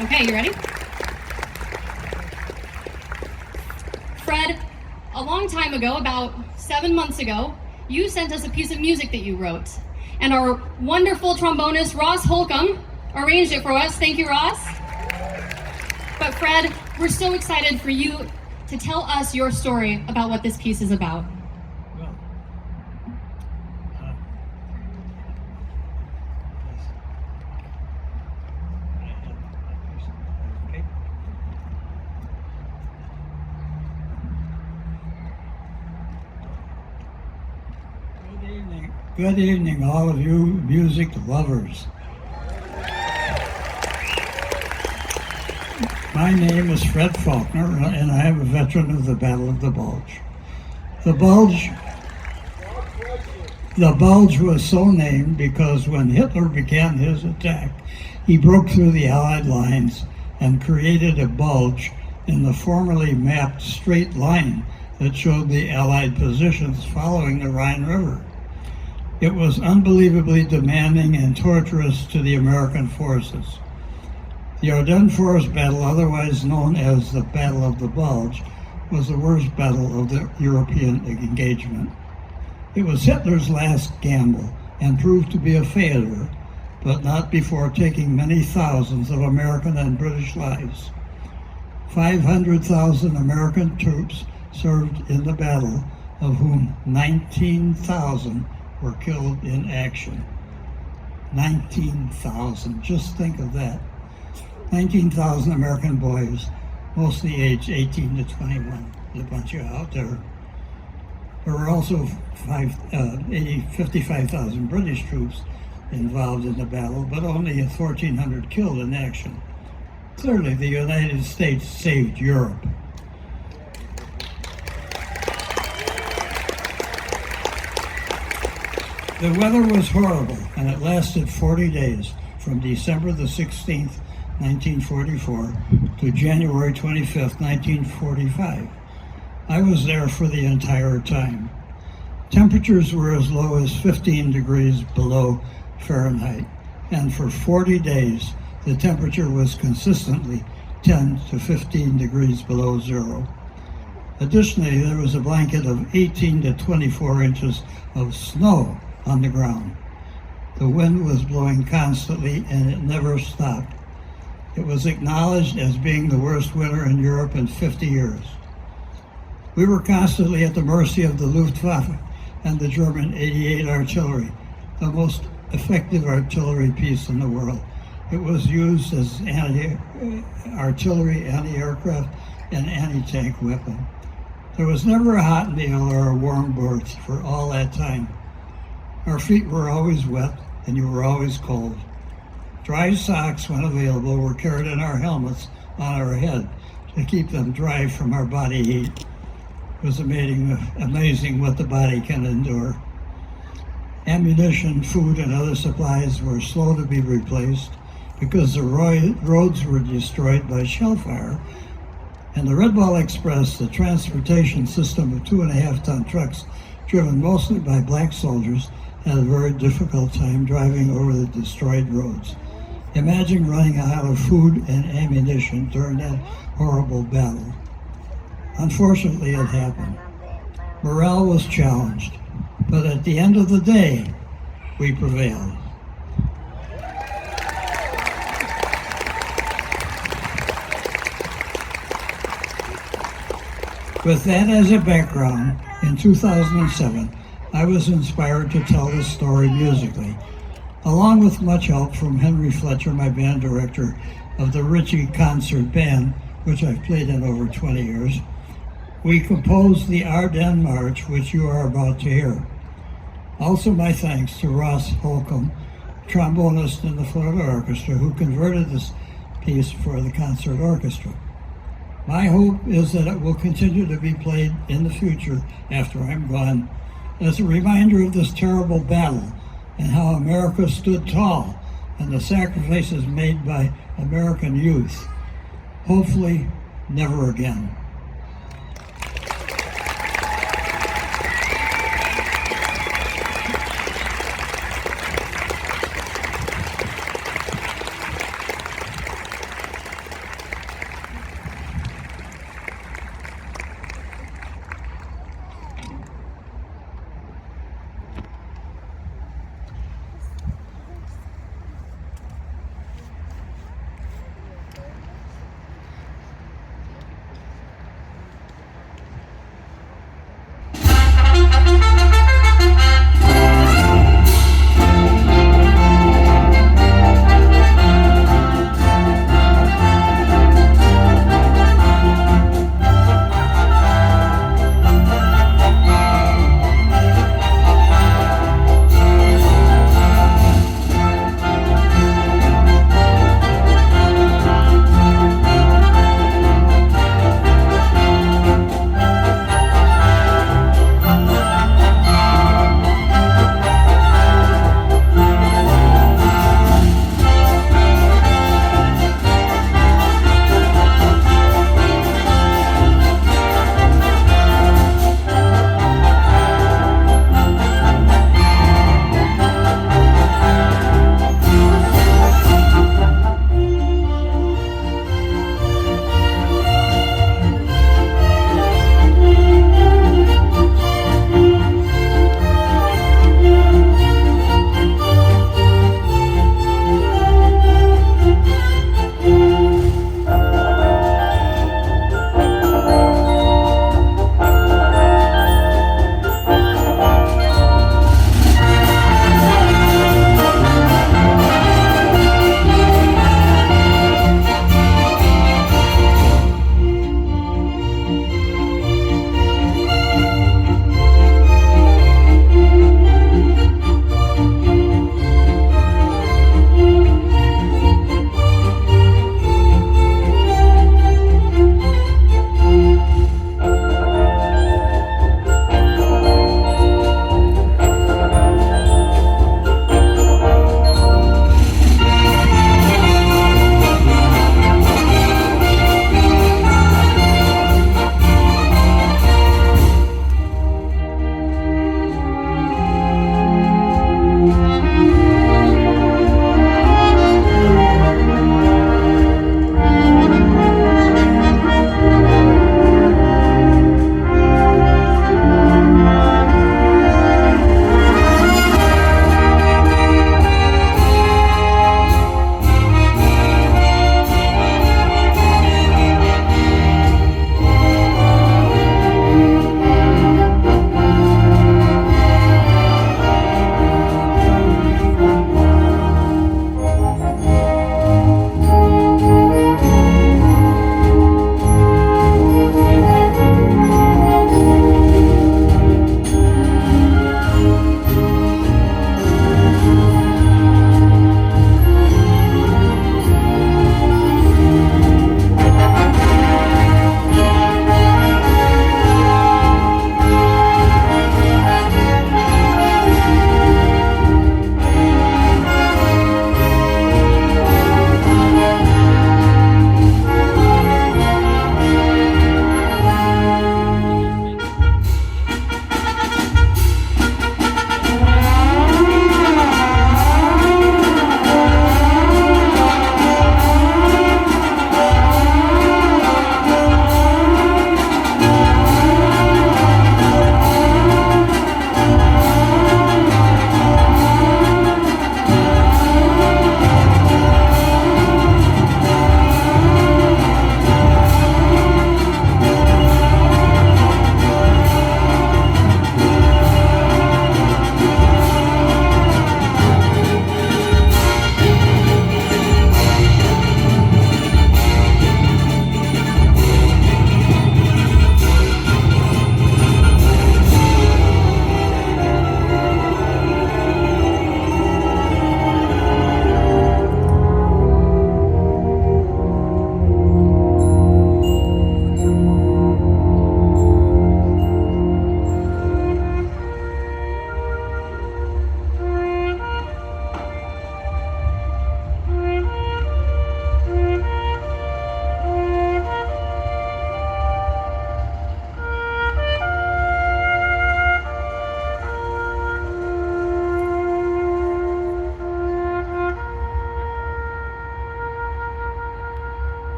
Okay, you ready? Fred, a long time ago, about 7 months ago, you sent us a piece of music that you wrote. And our wonderful trombonist, Ross Holcomb, arranged it for us. Thank you, Ross. But Fred, we're so excited for you to tell us your story about what this piece is about. Well, Good evening, all of you music lovers. My name is Fred Faulkner, and I am a veteran of the Battle of the Bulge. The Bulge was so named because when Hitler began his attack, he broke through the Allied lines and created a bulge in the formerly mapped straight line that showed the Allied positions following the Rhine River. It was unbelievably demanding and torturous to the American forces. The Ardennes Forest Battle, otherwise known as the Battle of the Bulge, was the worst battle of the European engagement. It was Hitler's last gamble and proved to be a failure, but not before taking many thousands of American and British lives. 500,000 American troops served in the battle, of whom 19,000 were killed in action. 19,000, just think of that. 19,000 American boys, mostly aged 18 to 21, a bunch of out there. There were also 55,000 British troops involved in the battle, but only 1,400 killed in action. Clearly, the United States saved Europe. The weather was horrible, and it lasted 40 days, from December the 16th, 1944, to January 25th, 1945. I was there for the entire time. Temperatures were as low as 15 degrees below Fahrenheit, and for 40 days, the temperature was consistently 10 to 15 degrees below zero. Additionally, there was a blanket of 18 to 24 inches of snow on the ground. The wind was blowing constantly and it never stopped. It was acknowledged as being the worst winter in Europe in 50 years. We were constantly at the mercy of the Luftwaffe and the German 88 artillery, the most effective artillery piece in the world. It was used as artillery, anti-aircraft, and anti-tank weapon. There was never a hot meal or a warm berth for all that time. Our feet were always wet, and you were always cold. Dry socks, when available, were carried in our helmets on our head to keep them dry from our body heat. It was amazing what the body can endure. Ammunition, food, and other supplies were slow to be replaced because the roads were destroyed by shell fire, and the Red Ball Express, the transportation system of 2.5-ton trucks driven mostly by black soldiers, had a very difficult time driving over the destroyed roads. Imagine running out of food and ammunition during that horrible battle. Unfortunately, it happened. Morale was challenged, but at the end of the day, we prevailed. With that as a background, in 2007, I was inspired to tell this story musically, along with much help from Henry Fletcher, my band director of the Ritchie Concert Band, which I've played in over 20 years. We composed the Ardennes March, which you are about to hear. Also my thanks to Ross Holcomb, trombonist in the Florida Orchestra, who converted this piece for the concert orchestra. My hope is that it will continue to be played in the future after I'm gone, as a reminder of this terrible battle and how America stood tall and the sacrifices made by American youth. Hopefully, never again.